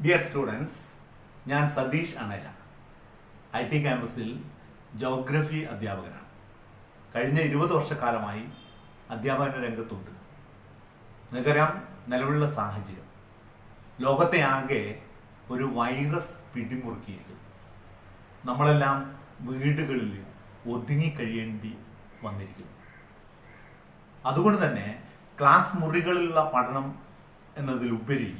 Dear students, ഞാൻ Satheesh അണല, IT ക്യാമ്പസിൽ geography അധ്യാപകനാണ്. കഴിഞ്ഞ 20 വർഷക്കാലമായി അധ്യാപന രംഗത്തുണ്ട്. നിങ്ങൾക്കറിയാം, നിലവിലുള്ള സാഹചര്യം ലോകത്തെ ആകെ ഒരു വൈറസ് പിടിമുറുക്കിയിരിക്കുന്നു. നമ്മളെല്ലാം വീടുകളിൽ ഒതുങ്ങിക്കഴിയേണ്ടി വന്നിരിക്കുന്നു. അതുകൊണ്ട് തന്നെ ക്ലാസ് മുറികളിലുള്ള പഠനം എന്നതിലുപരി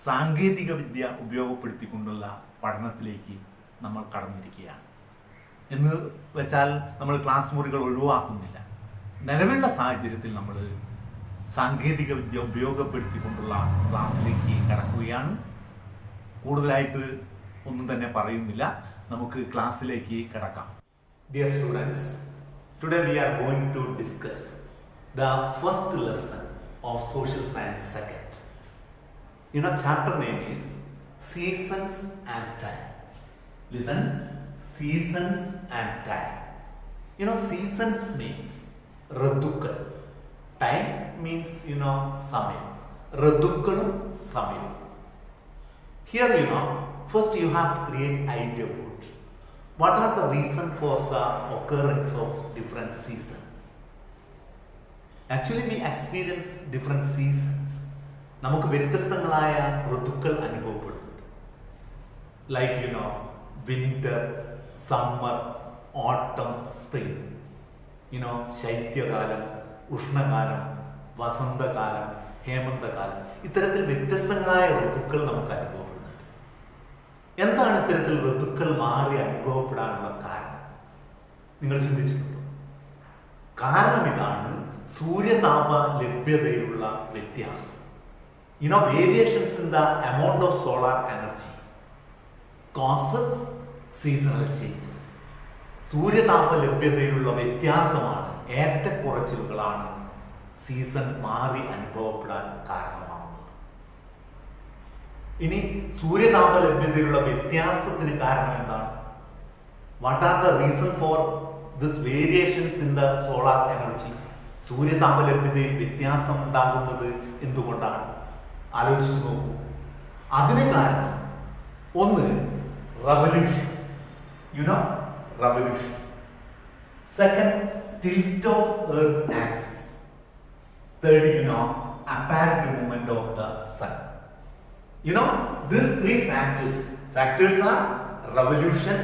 സാങ്കേതിക വിദ്യ ഉപയോഗപ്പെടുത്തിക്കൊണ്ടുള്ള പഠനത്തിലേക്ക് നമ്മൾ കടന്നിരിക്കുകയാണ്. എന്ന് വെച്ചാൽ നമ്മൾ ക്ലാസ് മുറികൾ ഒഴിവാക്കുന്നില്ല. നിലവിലുള്ള സാഹചര്യത്തിൽ നമ്മൾ സാങ്കേതിക വിദ്യ ഉപയോഗപ്പെടുത്തിക്കൊണ്ടുള്ള ക്ലാസ്സിലേക്ക് കടക്കുകയാണ്. കൂടുതലായിട്ട് ഒന്നും തന്നെ പറയുന്നില്ല, നമുക്ക് ക്ലാസ്സിലേക്ക് കടക്കാം. Dear students, today we are going to discuss the first lesson of social science second. Chapter name is Seasons and Time. Listen, seasons and time. Seasons means Radukal. Time means Samayam. Radukkalum Samayam. Here first you have to create idea about what are the reason for the occurrence of different seasons. Actually we experience different seasons. നമുക്ക് വ്യത്യസ്തങ്ങളായ ഋതുക്കൾ അനുഭവപ്പെടുന്നുണ്ട്. Like winter, summer, ഓട്ടം, spring. ശൈത്യകാലം, ഉഷ്ണകാലം, വസന്തകാലം, ഹേമന്തകാലം. ഇത്തരത്തിൽ വ്യത്യസ്തങ്ങളായ ഋതുക്കൾ നമുക്ക് അനുഭവപ്പെടുന്നുണ്ട്. എന്താണ് ഇത്തരത്തിൽ ഋതുക്കൾ മാറി അനുഭവപ്പെടാനുള്ള കാരണം? നിങ്ങൾ ചിന്തിച്ചിട്ടുണ്ടോ? കാരണം ഇതാണ്, സൂര്യതാപ ലഭ്യതയിലുള്ള വ്യത്യാസം. Variations in the amount of solar energy causes seasonal changes. സൂര്യതാപ ലഭ്യതയിലുള്ള വ്യത്യാസമാണ്, ഏറ്റക്കുറച്ചിലുകളാണ് സീസൺ മാറി അനുഭവപ്പെടാൻ കാരണമാകുന്നത്. ഇനി സൂര്യതാപ ലഭ്യതയിലുള്ള വ്യത്യാസത്തിന് കാരണം എന്താണ്? What are the reason for this variations in the solar energy? സൂര്യതാപ ലഭ്യതയിൽ വ്യത്യാസം ഉണ്ടാകുന്നത് എന്തുകൊണ്ടാണ്? ആലോചിച്ചു നോക്കൂ. അതിന് കാരണം ഒന്ന്, revolution. Revolution. Second, tilt of earth axis. Third, apparent movement of the sun. These three factors are revolution,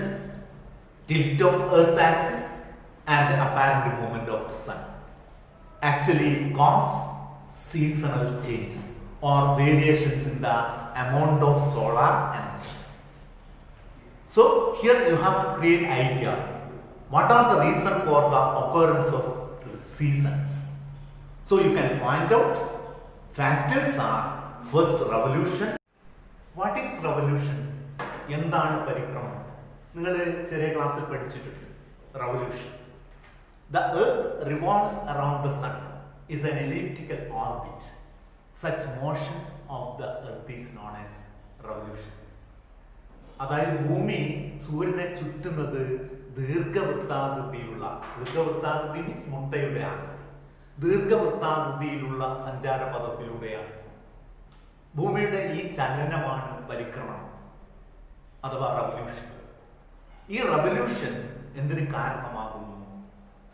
tilt of earth axis and apparent movement of the sun actually cause seasonal changes or variations in the amount of solar energy. So here you have to create idea. What are the reason for the occurrence of seasons? So you can point out factors are first revolution. What is revolution? എന്താണ് പരിക്രമണം? നിങ്ങൾ ചെറിയ ക്ലാസ്സിൽ പഠിച്ചിട്ടുണ്ട് revolution. The earth revolves around the sun is an elliptical orbit. Such motion of the earth is known as revolution. അതായത് ഭൂമി സൂര്യനെ ചുറ്റുന്നത് ദീർഘവൃത്താകൃതിയിലുള്ള, ദീർഘവൃത്താകൃതി means മുട്ടയുടെ ആകൃതി, ദീർഘവൃത്താകൃതിയിലുള്ള സഞ്ചാരപഥത്തിലൂടെയാണ്. ഭൂമിയുടെ ഈ ചലനമാണ് പരിക്രമണം അഥവാ റവല്യൂഷൻ. ഈ റവല്യൂഷൻ എന്തിന് കാരണമാകുന്നു?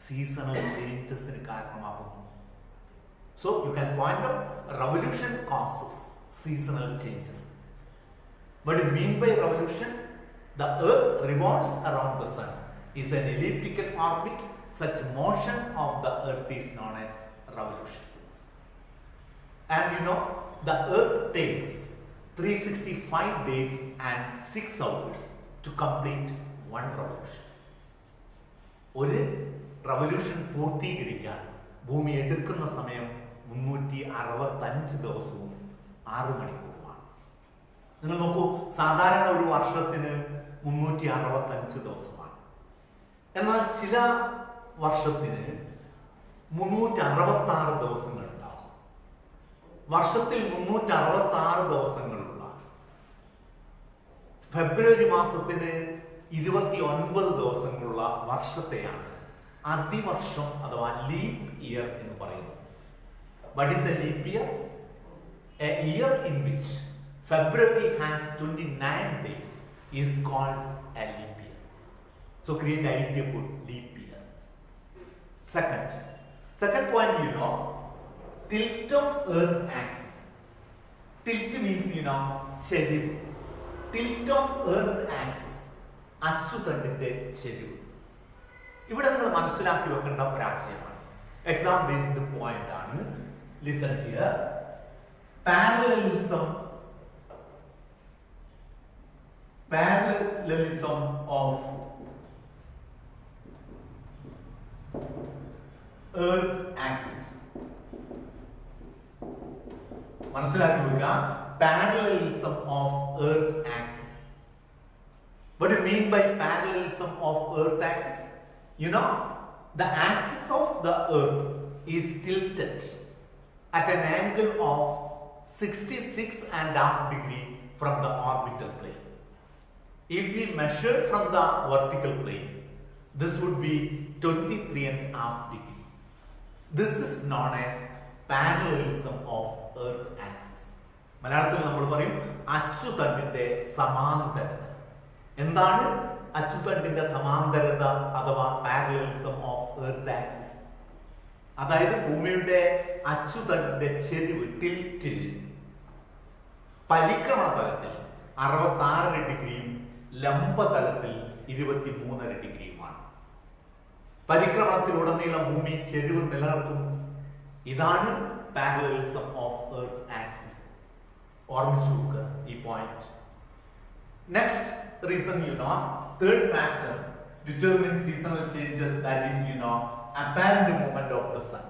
സീസണൽ ചേഞ്ചസിന് കാരണമാകുന്നു. So you can point out revolution causes seasonal changes. What do you mean by revolution? The earth revolves around the sun is an elliptical orbit. Such motion of the earth is known as revolution. And the earth takes 365 days and 6 hours to complete one revolution. ഒരു revolution പൂർത്തീകരിക്കാൻ ഭൂമി എടുക്കുന്ന സമയം 365 ദിവസവും 6 മണിക്കൂറുമാണ്. നിങ്ങൾ നോക്കൂ, സാധാരണ ഒരു വർഷത്തിന് 365 ദിവസമാണ്. എന്നാൽ ചില വർഷത്തിന് 366 ദിവസങ്ങൾ ഉണ്ടാകും. വർഷത്തിൽ 366 ദിവസങ്ങളുള്ള ഫെബ്രുവരി മാസത്തിന് 29 ദിവസങ്ങളുള്ള വർഷത്തെയാണ് അതിവർഷം അഥവാ ലീപ് ഇയർ എന്ന് പറയുന്നത്. What is a leap year? A year in which February has 29 days is called a leap year. So create the idea about leap year. Second point, tilt of earth axis. Tilt means, cherivu. Tilt of earth axis. അച്ചുതണ്ടിന്റെ ചെരിവ്. ഇവിടെ നിങ്ങൾ മനസ്സിലാക്കി വെക്കേണ്ട ഒരാശയമാണ്. Exam based point ആണ്. Listen here. Parallelism of earth axis. മനസ്സിലാക്കി വെക്കുക. Parallelism of earth axis. What do you mean by parallelism of earth axis? The axis of the earth is tilted at an angle of 66.5 degree from the orbital plane. If we measure from the vertical plane, this would be 23.5 degree. This is known as parallelism of earth axis. മലയാളത്തിൽ നമ്മൾ പറയും അച്ചുതണ്ടിന്റെ സമാന്തരത. എന്താണ് അച്ചുതണ്ടിന്റെ സമാന്തരത അഥവാ parallelism of earth axis? അതായത് ഭൂമിയുടെ അച്ചുതണ്ടിന്റെ ചെരിവ്, tilt, പരിക്രമണ തലത്തിൽ 66 ഡിഗ്രിയും ലംബതലത്തിൽ 23.5 ഡിഗ്രിയുമാണ്. പരിക്രമണത്തിലുടനീളം ഭൂമി ചെരിവ് നിലനിർത്തുന്നു. ഇതാണ് പാരലലിസം ഓഫ് എർത്ത് ആക്സിസ്. ഓർമ്മിച്ചു നോക്കുക ഈ point. Next reason, third factor determines seasonal changes, that is, apparent movement of the sun.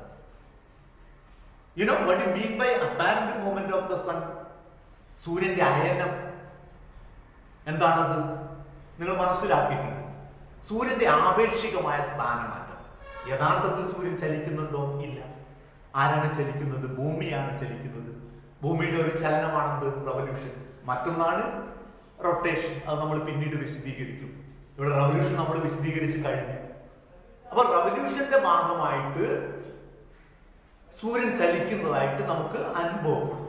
What do you mean by apparent movement of the sun? സൂര്യന്റെ അയനം എന്താണത് നിങ്ങൾ മനസ്സിലാക്കിയിട്ടുണ്ട്. സൂര്യന്റെ ആപേക്ഷികമായ സ്ഥാനമാറ്റം. യഥാർത്ഥത്തിൽ സൂര്യൻ ചലിക്കുന്നുണ്ടോ? ഇല്ല. ആരാണ് ചലിക്കുന്നത്? ഭൂമിയാണ് ചലിക്കുന്നത്. ഭൂമിയുടെ ഒരു ചലനമാണത് റവല്യൂഷൻ. മറ്റൊന്നാണ് റൊട്ടേഷൻ. അത് നമ്മൾ പിന്നീട് വിശദീകരിക്കും. ഇവിടെ റവല്യൂഷൻ നമ്മൾ വിശദീകരിച്ച് കഴിഞ്ഞു. അപ്പൊ റവല്യൂഷന്റെ ഭാഗമായിട്ട് സൂര്യൻ ചലിക്കുന്നതായിട്ട് നമുക്ക് അനുഭവപ്പെടും.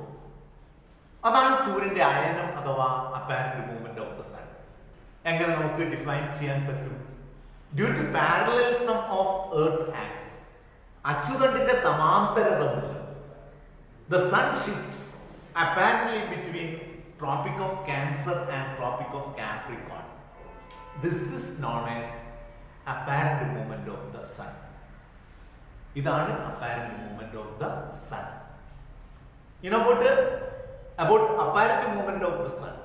അതാണ് സൂര്യന്റെ അയനം അഥവാ apparent movement of the sun. എങ്ങനെ നമുക്ക് ഡിഫൈൻ ചെയ്യാൻ പറ്റും? Due to parallelism of earth axis, അച്ചുതണ്ടിന്റെ സമാന്തരത മൂലം the sun shifts apparently between Tropic of Cancer and Tropic of Capricorn. This is known as apparent movement of the sun. ഇതാണ് apparent movement of the sun. About apparent movement of the sun,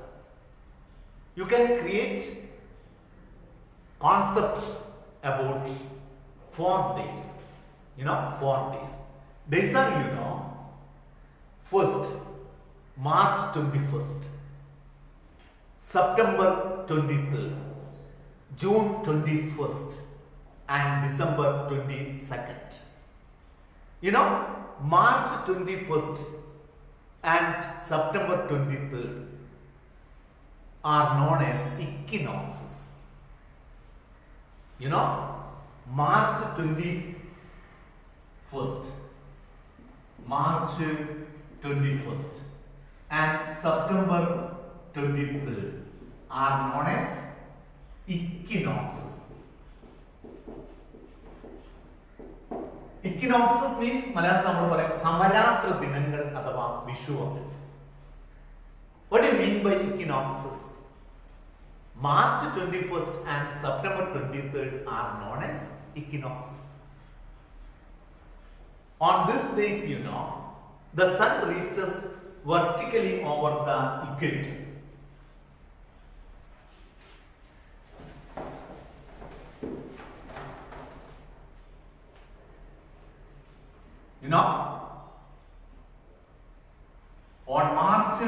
you can create concepts about 4 days. 4 days. Days are, first, March 21st, September 23rd, June 21st, and December 22nd. March 21st and September 23rd are known as equinoxes. March 21st, and September 23rd are known as equinoxes. Equinoxes means മലയാളത്തിൽ നമ്മൾ പറയും സമരാത്ര ദിനങ്ങൾ അഥവാ വിഷുവങ്ങൾ. What do you mean by equinoxes? March 21st and September 23rd are known as equinoxes. On this days, the sun reaches vertically over the equator. On March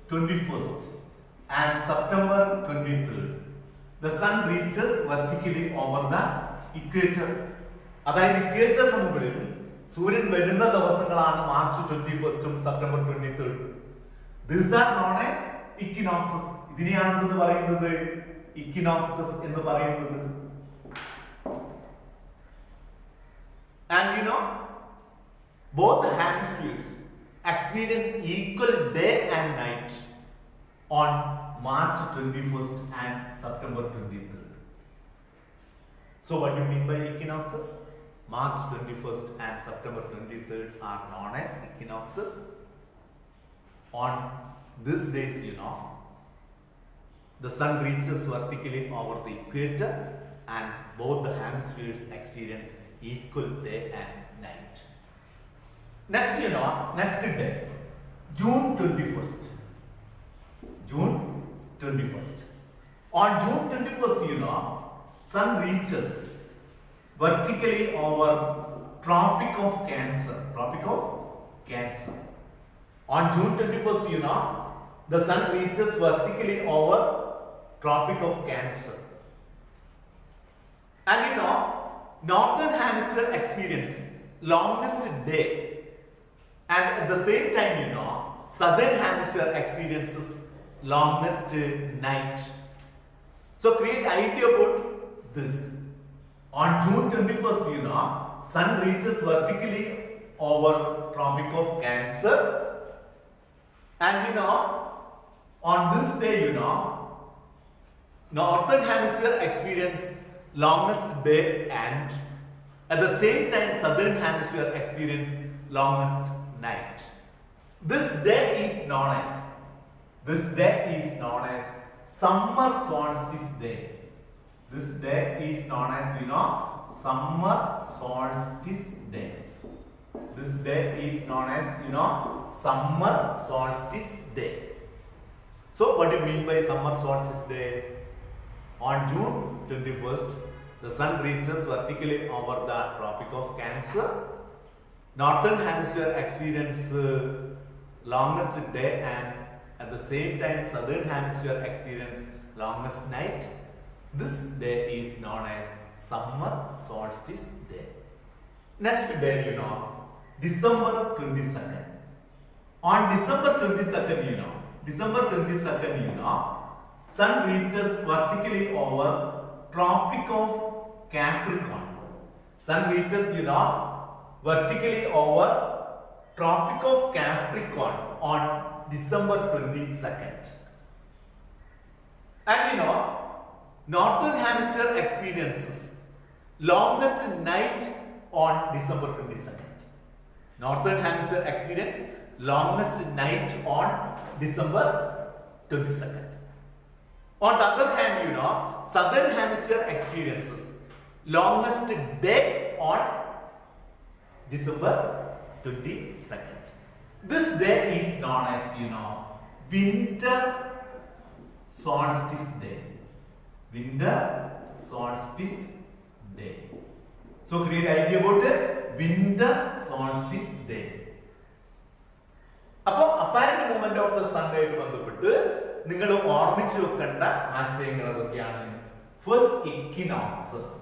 21st and September 23rd, the sun reaches vertically over the equator. അതായത് ഇക്വേറ്ററിന് മുകളിൽ സൂര്യൻ വരുന്ന ദിവസങ്ങളാണ് March 21st September 23rd. These are known as equinoxes. ഇതിനെയാണ് എന്ന് പറയുന്നത് equinoxes എന്ന് പറയുന്നത്. And both hemispheres experience equal day and night on March 21st and September 23rd. So what do you mean by equinoxes? March 21st and September 23rd are known as equinoxes. On these days, the sun reaches vertically over the equator and both the hemispheres experience equal day and night. Next, next day, June 21st. June 21st. On June 21st, sun reaches vertically over Tropic of Cancer. Tropic of Cancer. On June 21st, the sun reaches vertically over Tropic of Cancer. And northern hemisphere experience longest day, and at the same time, southern hemisphere experiences longest night. So create idea about this. On June 21st, sun reaches vertically over Tropic of Cancer, and on this day, northern hemisphere experience longest day, and at the same time southern hemisphere experience longest night. This day is known as summer solstice day. This day is known as summer solstice day. This day is known as summer solstice day. So what do you mean by summer solstice day? On June 21st, the sun reaches vertically over the Tropic of Cancer. Northern hemisphere experience longest day, and at the same time southern hemisphere experience longest night. This day is known as summer solstice day. Next day, December 22nd. On December 22nd, sun reaches vertically over Tropic of Capricorn. Sun reaches, vertically over Tropic of Capricorn on December 22nd. And northern hemisphere experiences longest night on December 22nd. Northern hemisphere experience longest night on December 22nd. On the other hand, southern hemisphere experiences longest day on December 22nd. This day is known as, winter solstice day. Winter solstice day. So create idea about winter solstice day. അപ്പോൾ apparent movement of the sun ആയിട്ട് ബന്ധപ്പെട്ട് നിങ്ങൾ ഓർമ്മിച്ചു വെക്കേണ്ട ആശയങ്ങൾ ഏതൊക്കെയാണ്? First equinoxes,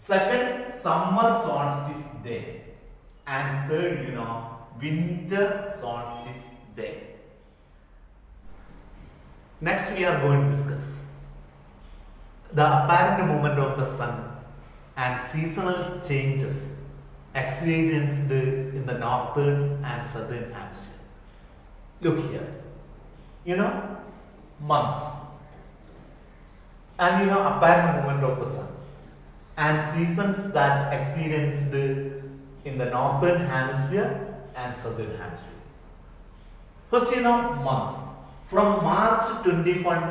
second summer solstice day, and third winter solstice day. Next we are going to discuss the apparent movement of the sun and seasonal changes experienced in the northern and southern hemisphere. Look here, months and apparent movement of the sun and seasons that experienced in the northern hemisphere and southern hemisphere. First, months from March 21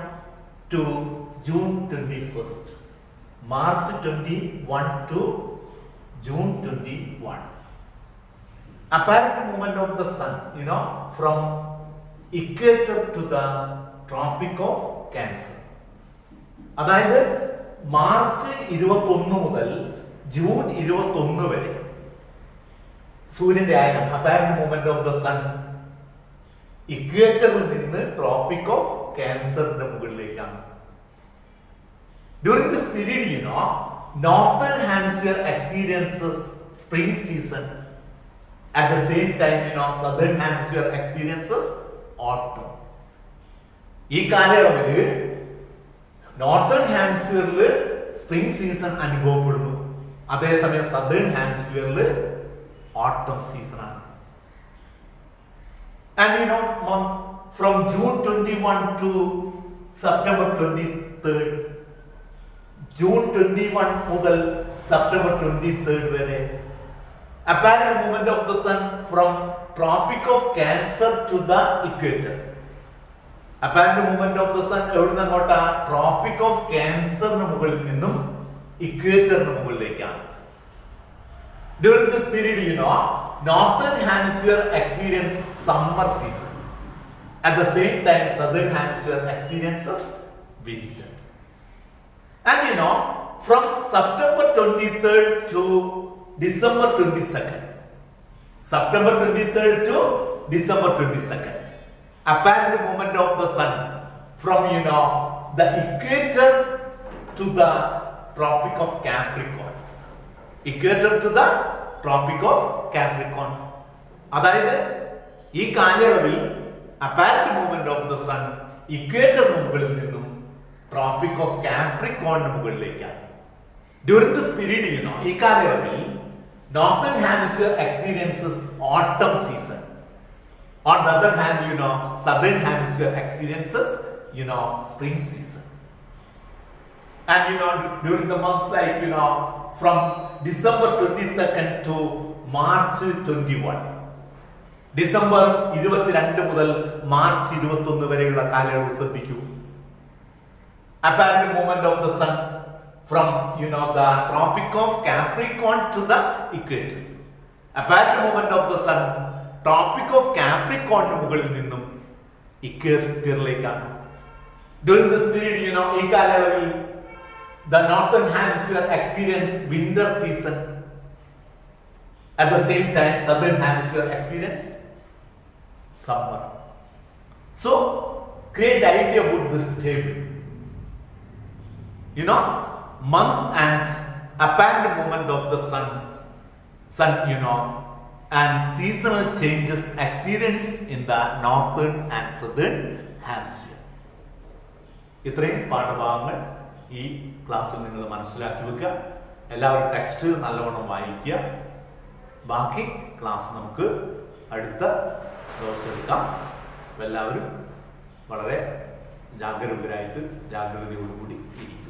to June 21st. March 21 to June 21. Apparent movement of the sun, from equator to the Tropic of Cancer. അതായത് March 21 മുതൽ June 21 വരെ സൂര്യന്റെ ആയനം apparent movement of the sun ഇക്വേറ്ററിൽ നിന്ന് tropic of ക്യാൻസറിന്റെ മുകളിലേക്കാണ്. During this period, northern hemisphere experiences spring season. At the same time, southern hemisphere experiences autumn. ഈ കാലയളവിൽ നോർത്തേൺ ഹാമിസ്ഫിയറിൽ സ്പ്രിംഗ് സീസൺ അനുഭവപ്പെടുന്നു, അതേസമയം സദേൺ ഹാമിസ്ഫിയറിൽ ഓട്ടം സീസൺ ആണ്. And month from June 21 to September 23rd. June 21 മുതൽ September 23rd വരെ. Apparent movement of the sun from Tropic of Cancer to the equator. Apparent movement of the sun എവിടുന്ന് അങ്ങോട്ടാ? Tropic of Cancer മുകളിൽ നിന്നും ഇക്വേറ്ററിന് മുകളിലേക്കാണ്. During this period, Northern Hemisphere experiences summer season. At the same time, Southern Hemisphere experiences winter. And from September 23rd to December 22nd. September 23rd to December 22nd. Apparent movement of the sun from the equator to the Tropic of Capricorn. Equator to the Tropic of Capricorn. അതായത് ഈ കാലയളവിൽ apparent movement of the sun equator മുകളിൽ നിന്നും Tropic of Capricorn മുകളിലേക്കാണ്. During this period, ഈ കാലയളവിൽ Northern Hemisphere experiences autumn season. On the other hand, Southern Hemisphere experiences, spring season. And during the months like, from December 22nd to March 21. December 22 മുതൽ March 21 വരെയുള്ള കാലയളവ് ശ്രദ്ധിക്കൂ. Apparent movement of the sun from the Tropic of Capricorn to the equator. Apparent movement of the sun Tropic of Capricorn മുകളിൽ നിന്നും ഇക്വേറ്ററിലേക്കാണ്. During this period, ഈ കാലയളവിൽ the Northern Hemisphere experience winter season. At the same time, Southern Hemisphere experience summer. So, create idea about this table. Months and apparent movement of the sun, and seasonal changes experienced in the Northern and Southern Hemisphere. ഇത്രയും പാഠഭാഗങ്ങൾ ഈ ക്ലാസ്സിൽ നിങ്ങൾ മനസ്സിലാക്കി വെക്കുക. എല്ലാവരും text നല്ലവണ്ണം വായിക്കുക. ബാക്കി ക്ലാസ് നമുക്ക് അടുത്ത ദിവസം എടുക്കാം. എല്ലാവരും വളരെ ജാഗരൂകരായിട്ട് ജാഗ്രതയോടുകൂടി ഇരിക്കുക.